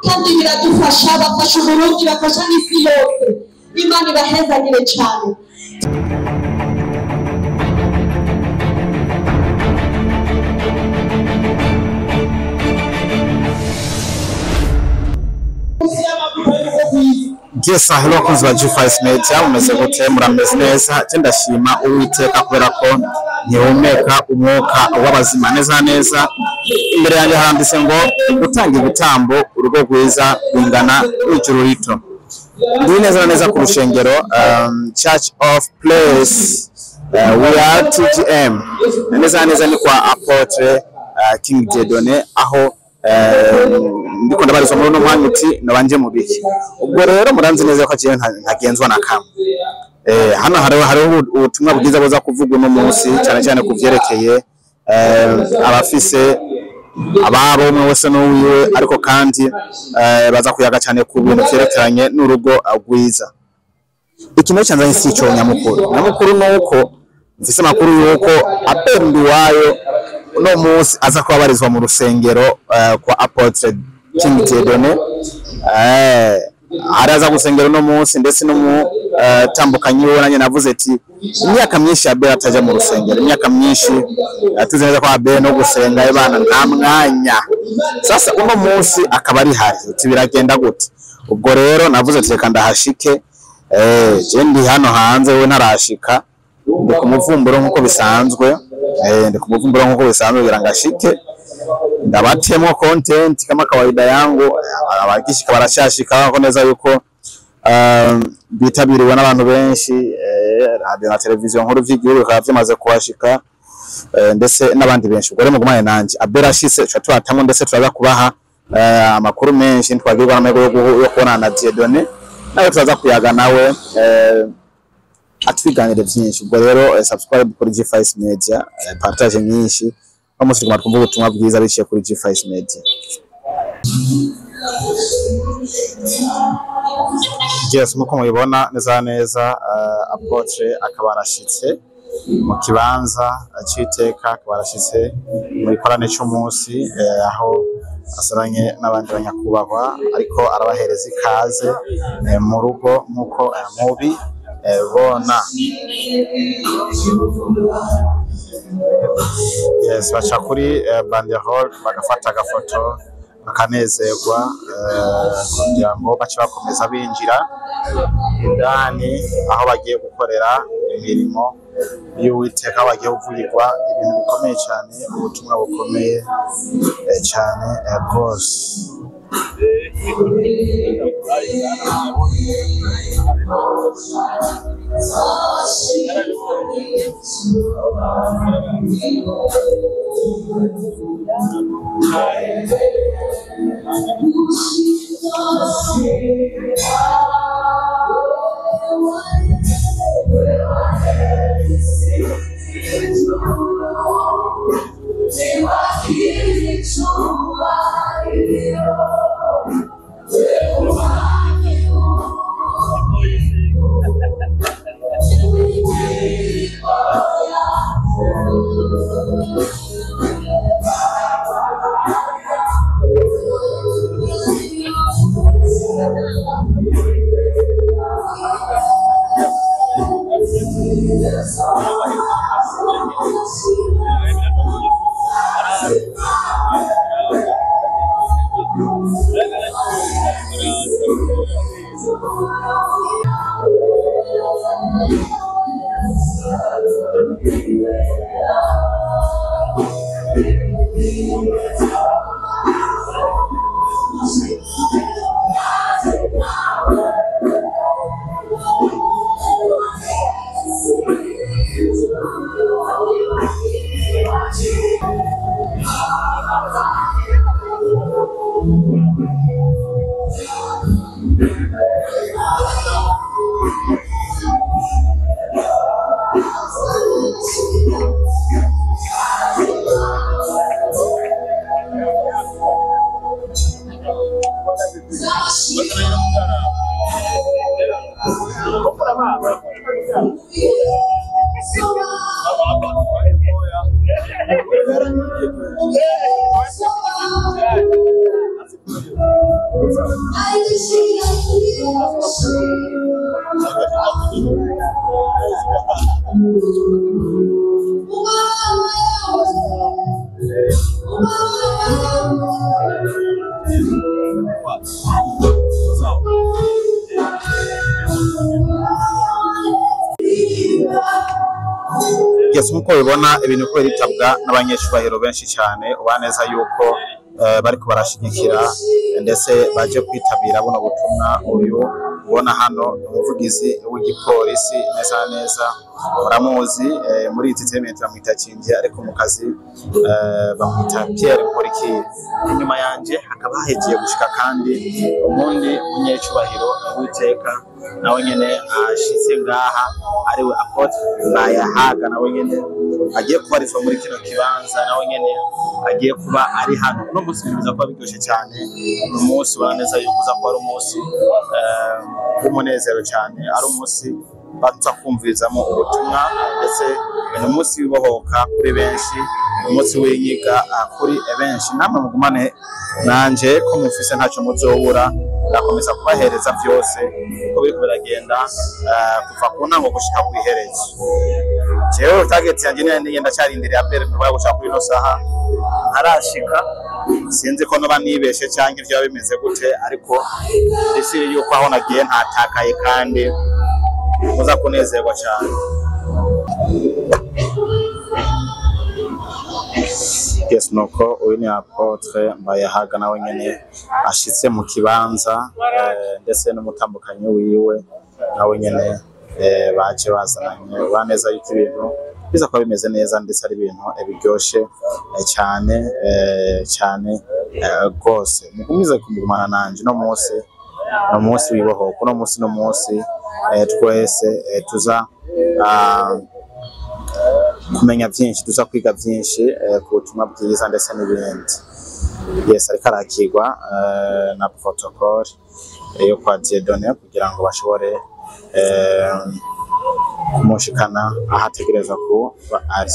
kandi biradufasha bafasha uburundi bafasha n'isi yose imana ibahezagire cyane Yes, hello bakunzi ba G5 Media mumeze gute murameze neza je ndashima uwiteka kubera ko ntihumeka umwuka w'abazima neza imbere yanjye haranditse ngo gutanga ibitambo urugo rwiza rwingana n'ijuru rito ndi neza ku rushengero Church of Place we are TGM neza ni kwa Apotre King Dieudonné aho ndiko ndabarizwa muri no mwanya uti nabanje mu biki ubwo rero muranzi neza ko agiye ntagenzwa na kamwe hano hariho ubutumwa bwiza buza kuvugwa no munsi cyane kuvyerekeye abafise ababo umwe wese n'uwiwe ariko kandi baza kuyaga cyane ku bintu vyerekeranye n'urugo agwiza ikintu cyanzanye si cyo nyamukuru nuko mfise makuru yuko apendu wayo no munsi aza kubabarizwa mu rusengero kwa Apotre King Dieudonné araza gusengera no munsi ndetse no mu tambukanyi wonanye navuze ati imyaka myinshi Abel ataje mu rusengero imyaka myinshi tuzi neza ko Abel no gusenga ibana nta mwanya sasa uno munsi akaba ari hari biragenda gute ubwo rero navuze ati reka ndahashike je ndi hano hanze we ntarashika ndi kumuvumburo nkuko bisanzwe kugira ngashike ndabatemo content kama kawaida yangu abagishika barashashika ko neza yuko bitabiriwe n'abantu benshi radio na televiziyo nkuru vy'igihugu bikaba vyamaze kuhashika ndetse n'abandi benshi ubwo rero mugumane nanje Abel ashitse twatamo ndetse turaza kubaha amakuru menshi twagirwa n'amego yo kubona na Dieudonné nawe turaza kuyaga nawe atwiganire byinshi ubwo rero subscribe kuri G5 Media partage nyinshi bamusigama twumva ubutumwa bwiza biciye kuri G5 Media. Yes, muko mubibona neza Apotre akaba arashitse mu kibanza aciteka akaba arashitse muri korane cy'umunsi aho asaranye n'abandi banyakubahwa ariko arabahereza ikaze mu rugo nkuko mubi bona yes bacha kuri banderole bagafata agafoto bakanezerwa kugira ngo bace bakomeza binjira indani aho bagiye gukorera imirimo y'Uwiteka bagiye kuvugirwa ibintu bikomeye cyane ubutumwa bukomeye cyane rwose Nkuko bibona ibintu ko bitabwa n'abanyeshuri benshi cyane ubaneza yuko bariko barashigikira ndetse baje kwitabira buno butumwa uyu ubona hano umuvugizi w'igipolisi neza uramuzi muri iki tenement bamwita Kingi ariko mu kazi bamwita Pierre Nkurikiye. Inyuma yanje hakaba hahegiye gushika kandi umundi munyecubahiro w'iteka nawe nyene ashitse ngaha ariwe Apotre Mbayahaga nawe nyene agiye kuba ari muri kino kibanza nawe nyene agiye kuba ari hano no musimbiza kuba biryoshe cyane umunsi waneza yuko uza kuba ari umunsi w'umunezero cyane ari umunsi baza kumvirizamo ubutumwa ndetse umunsi w'ibohoka kuri benshi umunsi w'inyiga kuri benshi namwe mugumane nanje ko mufise ntacyo muzobura ndakomeza kubahereza byose ko biri biragenda kuva ku ntango gushika ku iherezo. Jewe target yanjye ni ngenda cyarindira ya mbere kuba gushaka kuri no saha arashika sinzi ko noba nibeshe cyangwa ivyo bimeze gute ariko ndisiri yuko aho nagiye ntatakaye kandi muza kunezerwa cyane. Yes, nuko uyu ni Apotre Mbayahaga nawe nyene ashitse mu kibanza ndetse n'umutambukanyi wiwe nawe nyene baje bazananye baneza yuko ibintu biza kuba bimeze neza ndetse ari ibintu biryoshe cyane rwose mugumize kumugumana nanje no munsi wibohoka no munsi twese tuza kumenya byinshi tuza kwiga byinshi ku butumwa bwiza ndetse n'ibindi. Yes, ariko arakigwa na protocol yo kwa Dieudonné kugira ngo bashobore kumushikana ahategereza kuba ari.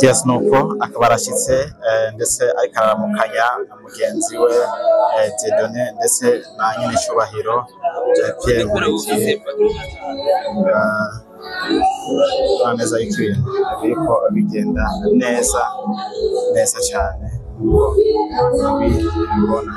Yes, nuko akaba arashitse ndetse ariko aramukanya na mugenzi we Dieudonné ndetse na nyine cyubahiro Pierre Nkurikiye neza y'ibintu biriko bigenda neza cyane bibona.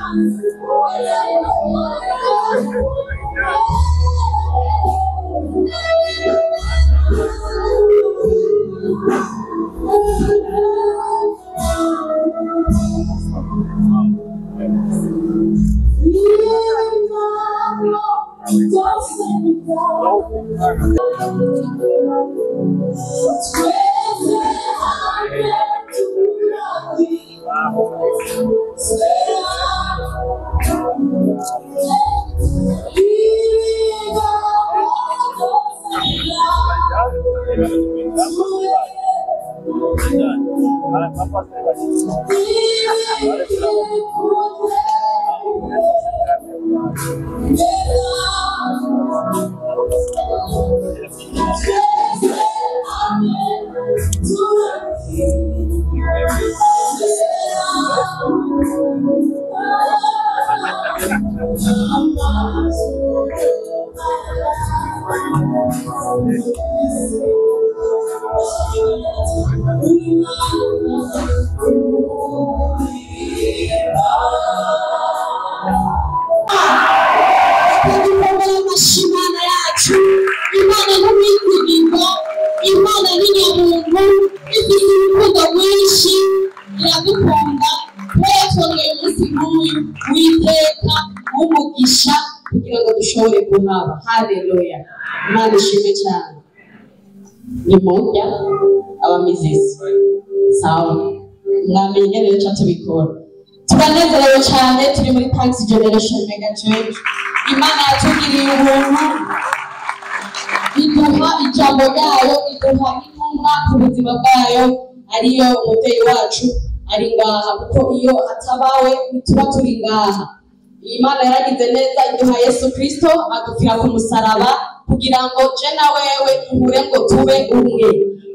Haleluya. Imana ishimwe cyane. Ni moja abamizisi. Sawa. Mwamenye rero cyo tubikora. Turanezerewe cyane turi muri Thanks Generation Mega Church. Imana yatugiriye ubuntu. Iduha ijambo ryayo, iduha n'intumwa ku buzima bwayo, ariyo umubyeyi wacu ari ngaha, kuko iyo atabawe tuba turi ngaha. Imana yaragize neza iduha Yesu Kristo adupfira ku musaraba kugira ngo je na wewe tuhure ngo tube umwe,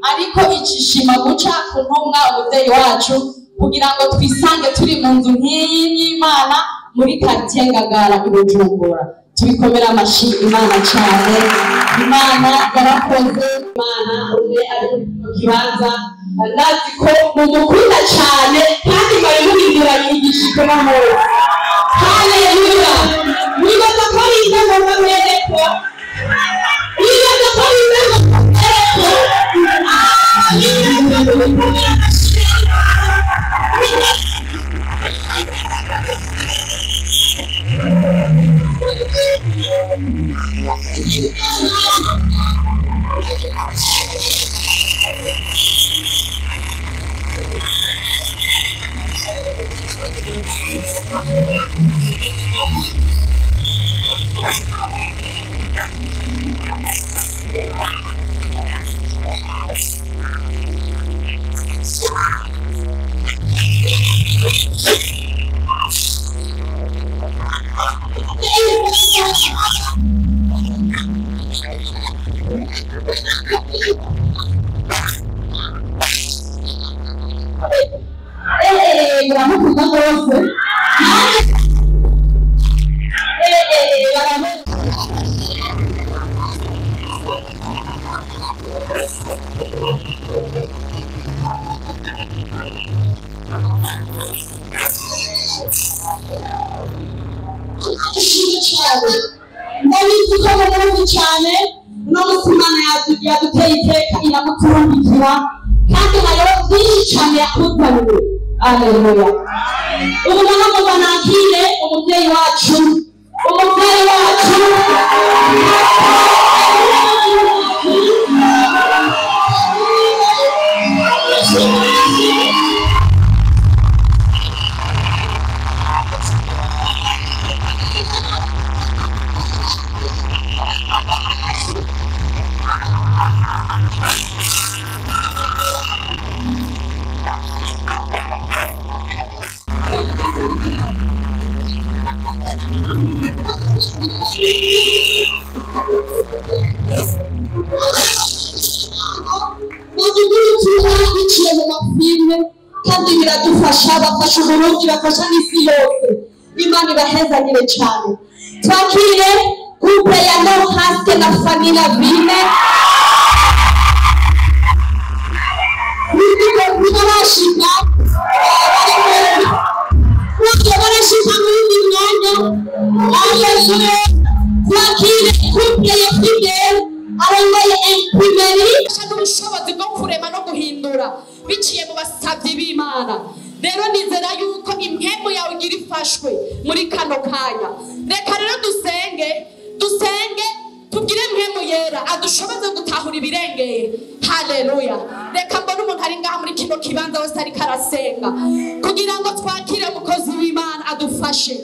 ariko icishima guca ku ntumwa umubyeyi wacu kugira ngo twisange turi mu nzu nk'iyi y'Imana muri quartier Ngagara i Bujumbura. Tubikomera amashi Imana cyane. Imana yarakoze. Imana umwe ari mu kibanza ndazi ko mumukunda cyane kandi bari muhindura yigishiko n'amahoro. Haleluya. Wibaza ko ari inama bamereko. Wibaza ko ari inama bamereko. Haleluya. Umwana mubanakire umubyeyi wacu. Umubyeyi wacu. kandi biradufasha bafasha uburundi bafasha n'isi yose. Imana ibahezanire cyane. Twakire couple ya No Haske na Famila Vine. Barashika barashika muri mwanya ayezure. Twakire couple ya Fidel arongoye imprimeri n'ubushobozi bwo kurema no guhindura biciye mu basabyi b'Imana. Rero nizera yuko impembo yawe igira ifashwe muri kano kanya. Reka rero dusenge tubwire impembo yera adushoboze gutahura ibirengeye. Haleluya. Reka mbone umuntu ari ngaha muri kino kibanza wese ariko arasenga kugira ngo twakire umukozi w'Imana adufashe.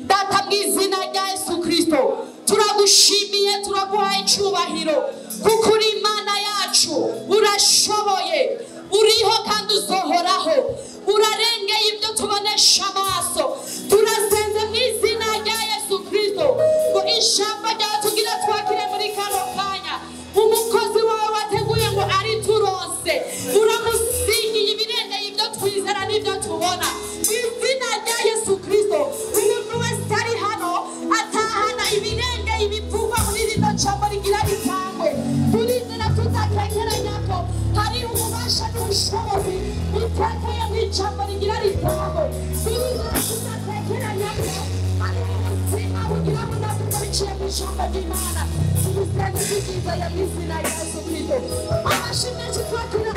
Data mw'izina rya Yesu Kristo turagushimiye, turaguhaye icyubahiro kuko uri Imana yacu, urashoboye, uriho tubonesha amaso turasenze mu izina rya Yesu Kristo ngo ijambo ryawe tugira twakire muri kano kanya umukozi wawe wateguye ngo ari turose uramusingiye ibirengeye ibyo twizera n'ibyo tubona izina rya Yesu Kristo umuntu wese ari hano atahana ibirengeye ibivugwa muri rino jambo rigira ritangwe turizera tutakekeranya ko hari ububasha n'ubushobozi bitekeye mu ijambo rigira ritangwe turizera tutakekeranya ko hari umutima ugira ngo natwe biciye mu ijambo ry'Imana tubisenga ibyiza ya izina rya Yesu Kristo amashimwe twakira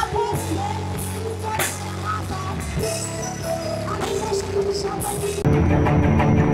apo Thank you.